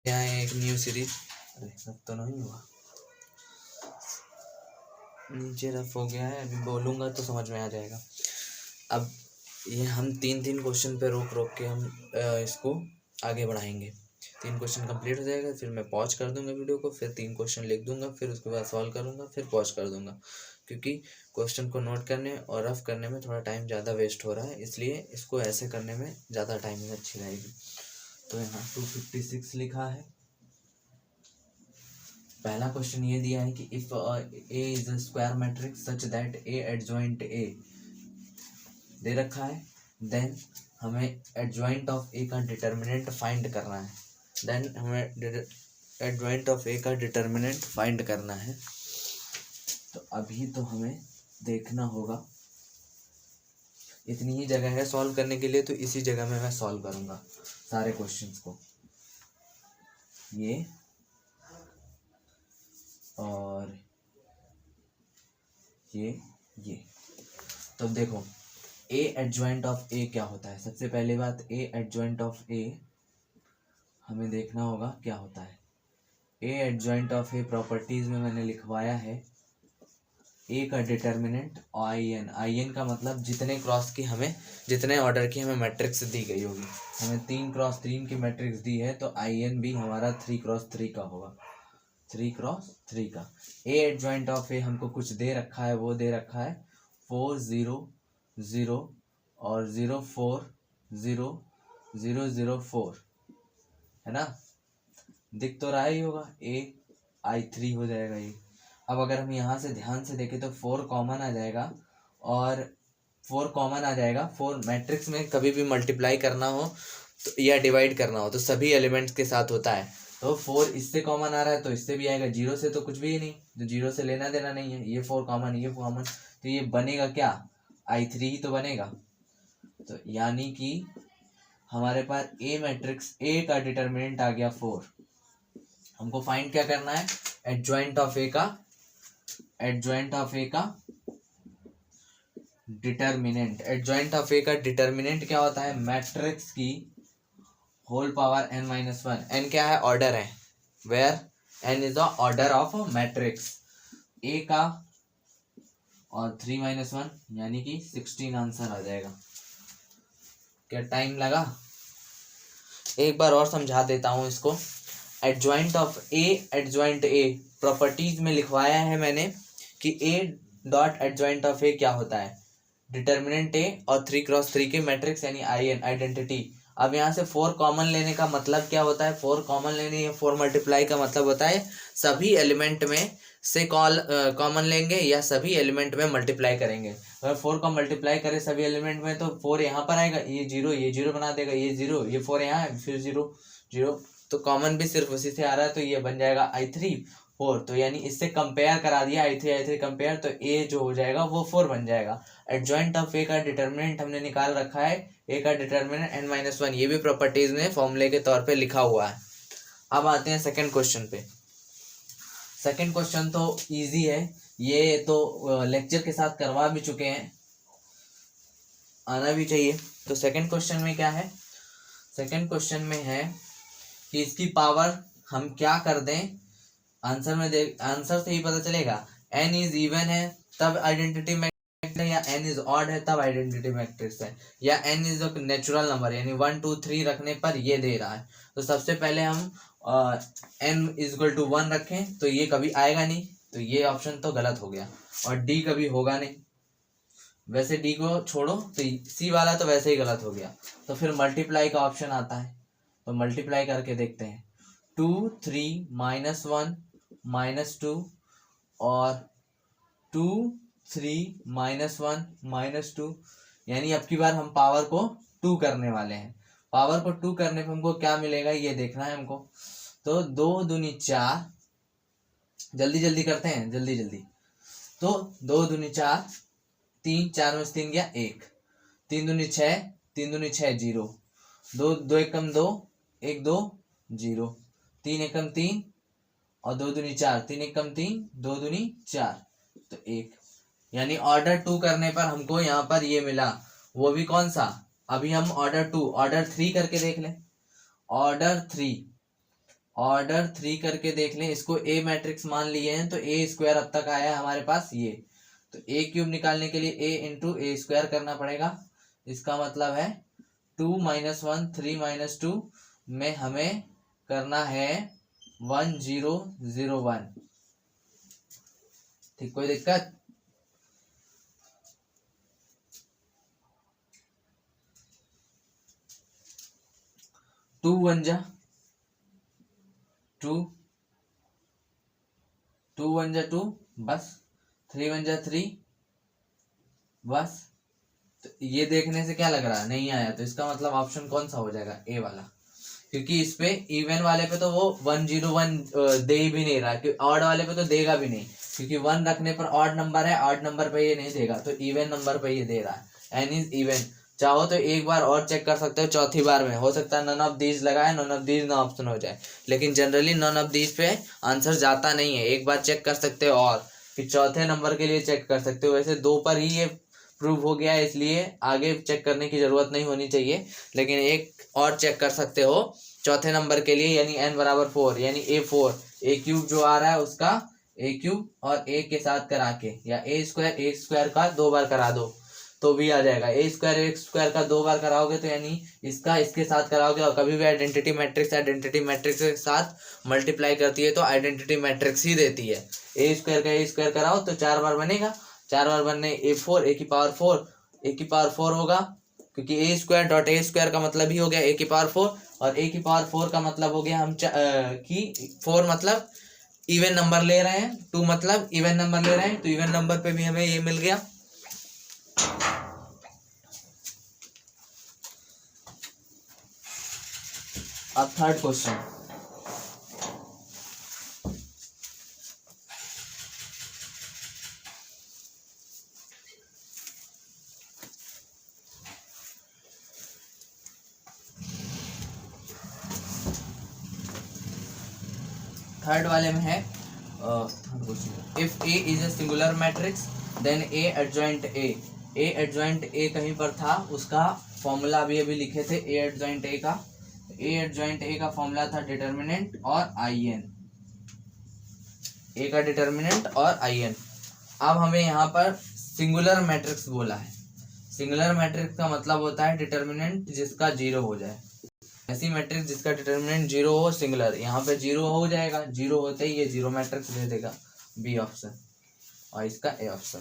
क्या है एक न्यू सीरीज। अरे अब तो नहीं हुआ, नीचे रफ हो गया है, अभी बोलूँगा तो समझ में आ जाएगा। अब ये हम तीन तीन क्वेश्चन पे रोक रोक के हम इसको आगे बढ़ाएंगे। 3 क्वेश्चन कंप्लीट हो जाएगा, फिर मैं पॉज कर दूंगा वीडियो को, फिर 3 क्वेश्चन लिख दूंगा, फिर उसके बाद सॉल्व करूंगा, फिर पॉज कर दूंगा। क्योंकि क्वेश्चन को नोट करने और रफ करने में थोड़ा टाइम ज़्यादा वेस्ट हो रहा है, इसलिए इसको ऐसे करने में ज़्यादा टाइमिंग अच्छी रहेगी। तो यहाँ 256 लिखा है। पहला क्वेश्चन ये दिया है कि if A is a square matrix such that A adjoint A दे रखा है, देन हमें एडजॉइंट ऑफ ए का डिटर्मिनेंट फाइंड करना है। देन हमें एडजॉइंट ऑफ ए का डिटर्मिनेंट फाइंड करना है। तो अभी तो हमें देखना होगा, इतनी ही जगह है सॉल्व करने के लिए, तो इसी जगह में मैं सॉल्व करूंगा सारे क्वेश्चंस को। ये और ये तो देखो ए एडजॉइंट ऑफ ए क्या होता है। सबसे पहली बात, ए एडजॉइंट ऑफ ए हमें देखना होगा क्या होता है। ए एडजॉइंट ऑफ ए प्रॉपर्टीज में मैंने लिखवाया है ए का डिटर्मिनेंट आई एन का मतलब जितने क्रॉस की हमें, जितने ऑर्डर की हमें मैट्रिक्स दी गई होगी। हमें 3x3 की मैट्रिक्स दी है, तो आई एन भी हमारा 3x3 का होगा, 3x3 का। ए एडजॉइंट ऑफ ए हमको कुछ दे रखा है, वो दे रखा है 4 0 0 और 0 4 0 0 0 4, है ना। दिख तो रहा ही होगा, ए I3 हो जाएगा ये। अब अगर हम यहाँ से ध्यान से देखें तो 4 कॉमन आ जाएगा, और 4 कॉमन आ जाएगा। 4 मैट्रिक्स में कभी भी मल्टीप्लाई करना हो तो या डिवाइड करना हो तो सभी एलिमेंट्स के साथ होता है। तो 4 इससे कॉमन आ रहा है तो इससे भी आएगा, 0 से तो कुछ भी नहीं, तो 0 से लेना देना नहीं है। ये 4 कॉमन, ये कॉमन, तो ये बनेगा क्या, I3 ही तो बनेगा। तो यानी कि हमारे पास ए मैट्रिक्स ए का डिटर्मिनेंट आ गया 4। हमको फाइंड क्या करना है, एडजॉइंट ऑफ ए का, एडजॉइंट ऑफ ए का डिटर्मिनेंट। एडजॉइंट ऑफ ए का डिटर्मिनेंट क्या होता है, मैट्रिक्स की होल पावर n-1। n क्या है, ऑर्डर है, where n is the order of matrix A का, और 3-1 यानी कि 16 आंसर आ जाएगा। क्या टाइम लगा, एक बार और समझा देता हूं इसको। Adjoint of A, adjoint A properties में लिखवाया है मैंने कि ए डॉट एडजॉइंट ऑफ ए क्या होता है, डिटर्मिनेंट ए और 3x3 के मैट्रिक्स यानी आई एन, आइडेंटिटी। अब यहाँ से 4 कॉमन लेने का मतलब क्या होता है, 4 कॉमन लेने या 4 मल्टीप्लाई का मतलब होता है सभी एलिमेंट में से कॉमन लेंगे या सभी एलिमेंट में मल्टीप्लाई करेंगे। अगर 4 को मल्टीप्लाई करें सभी एलिमेंट में तो 4 यहाँ पर आएगा, ये जीरो बना देगा, ये 0, ये 4 यहाँ है, फिर 0 0, तो कॉमन भी सिर्फ उसी से आ रहा है, तो ये बन जाएगा I3 4। तो यानी इससे कंपेयर करा दिया, I3 कंपेयर, तो ए जो हो जाएगा वो 4 बन जाएगा। एडजॉइंट ऑफ ए का डिटर्मिनेंट हमने निकाल रखा है, ए का डिटर्मिनेंट n-1, ये भी प्रॉपर्टीज में फॉर्मूले के तौर पे लिखा हुआ है। अब आते हैं सेकंड क्वेश्चन पे। सेकंड क्वेश्चन तो इजी है, ये तो लेक्चर के साथ करवा भी चुके हैं, आना भी चाहिए। तो सेकंड क्वेश्चन में क्या है, सेकंड क्वेश्चन में है कि इसकी पावर हम क्या कर दें, आंसर में देख, आंसर से ही पता चलेगा। n इज इवन है तब आइडेंटिटी मैट्रिक्स है, या n इज ऑड है तब आइडेंटिटी मैट्रिक्स है, या n इज नेचुरल नंबर यानी 1 2 3 रखने पर ये दे रहा है। तो सबसे पहले हम n इक्वल टू 1 रखें, तो ये कभी आएगा नहीं, तो ये ऑप्शन तो गलत हो गया, और d कभी होगा नहीं। वैसे d को छोड़ो, तो c वाला तो वैसे ही गलत हो गया। तो फिर मल्टीप्लाई का ऑप्शन आता है, तो मल्टीप्लाई करके देखते हैं। 2 3 -1 -2 और 2 3 -1 -2, यानी अब की बार हम पावर को 2 करने वाले हैं। पावर को 2 करने पे हमको क्या मिलेगा ये देखना है हमको। तो 2 दूनी 4, जल्दी जल्दी करते हैं, जल्दी जल्दी। तो 2 दूनी 4, 3 4 में 3 गया 1, 3 दूनी 6, 3 दूनी 6 0, 2 2 एकम 2 1 2 0, 3 एकम 3 और 2 दूनी 4, 3 एकम 3 2 दूनी 4, तो 1। यानी ऑर्डर 2 करने पर हमको यहाँ पर ये मिला, वो भी कौन सा, अभी हम ऑर्डर 2 ऑर्डर 3 करके देख लें। ऑर्डर 3 ऑर्डर 3 करके देख लें, इसको ए मैट्रिक्स मान लिए हैं तो ए स्क्वायर अब तक आया है हमारे पास ये, तो ए क्यूब निकालने के लिए ए इंटू ए स्क्वायर करना पड़ेगा। इसका मतलब है 2 - 1 3 - 2 में हमें करना है 1001। ठीक, कोई दिक्कत? टू वन जा टू, 2 1 जा 2 बस, 3 1 जा 3 बस। तो ये देखने से क्या लग रहा है नहीं आया, तो इसका मतलब ऑप्शन कौन सा हो जाएगा, ए वाला, क्योंकि इस पे इवन वाले पे तो वो 101 दे ही भी नहीं रहा, क्योंकि ऑड वाले पे तो देगा भी नहीं, क्योंकि 1 रखने पर ऑड नंबर है, ऑड नंबर पे ये नहीं देगा, तो इवन नंबर पे ये दे रहा है। N is even. चाहो तो एक बार और चेक कर सकते हो, चौथी बार में हो सकता है नन ऑफ दीज लगाए, नन ऑफ दीज ना ऑप्शन हो जाए, लेकिन जनरली नन ऑफ दीज पे आंसर जाता नहीं है। एक बार चेक कर सकते हो और फिर चौथे नंबर के लिए चेक कर सकते हो। वैसे 2 पर ही ये प्रूव हो गया है, इसलिए आगे चेक करने की जरूरत नहीं होनी चाहिए, लेकिन एक और चेक कर सकते हो चौथे नंबर के लिए, यानी n बराबर 4, यानी a4, ए क्यूब जो आ रहा है उसका ए क्यूब और ए के साथ करा के, या ए स्क्वायर का 2 बार करा दो तो भी आ जाएगा। ए स्क्वायर का 2 बार कराओगे तो यानी इसका इसके साथ कराओगे, और कभी भी आइडेंटिटी मैट्रिक्स के साथ मल्टीप्लाई करती है तो आइडेंटिटी मैट्रिक्स ही देती है। ए स्क्वायर कराओ तो 4 बार बनेगा, 4 बार बनने a4 ए की पावर 4 होगा, क्योंकि ए स्क्वायर डॉट ए स्क्वायर का मतलब ही हो गया ए की पावर 4, और ए की पावर 4 का मतलब हो गया हम कि 4 मतलब इवन नंबर ले रहे हैं, 2 मतलब इवन नंबर ले रहे हैं, तो इवन नंबर पे भी हमें ये मिल गया। अब थर्ड क्वेश्चन, थर्ड वाले में है if A is a singular matrix then A adjoint A कहीं पर था, उसका फॉर्मूला अभी लिखे थे। ए एडजॉइंट ए का फॉर्मूला था डिटर्मिनेंट और आई एन, ए का डिटर्मिनेंट और आई एन। अब हमें यहाँ पर सिंगुलर मैट्रिक्स बोला है। सिंगुलर मैट्रिक्स का मतलब होता है डिटर्मिनेंट जिसका 0 हो जाए, ऐसी मैट्रिक्स जिसका डिटर्मिनेंट 0 हो, सिंगुलर। यहाँ पे 0 हो जाएगा, 0 होते ही ये 0 मैट्रिक्स दे देगा, बी ऑप्शन, और इसका ए ऑप्शन।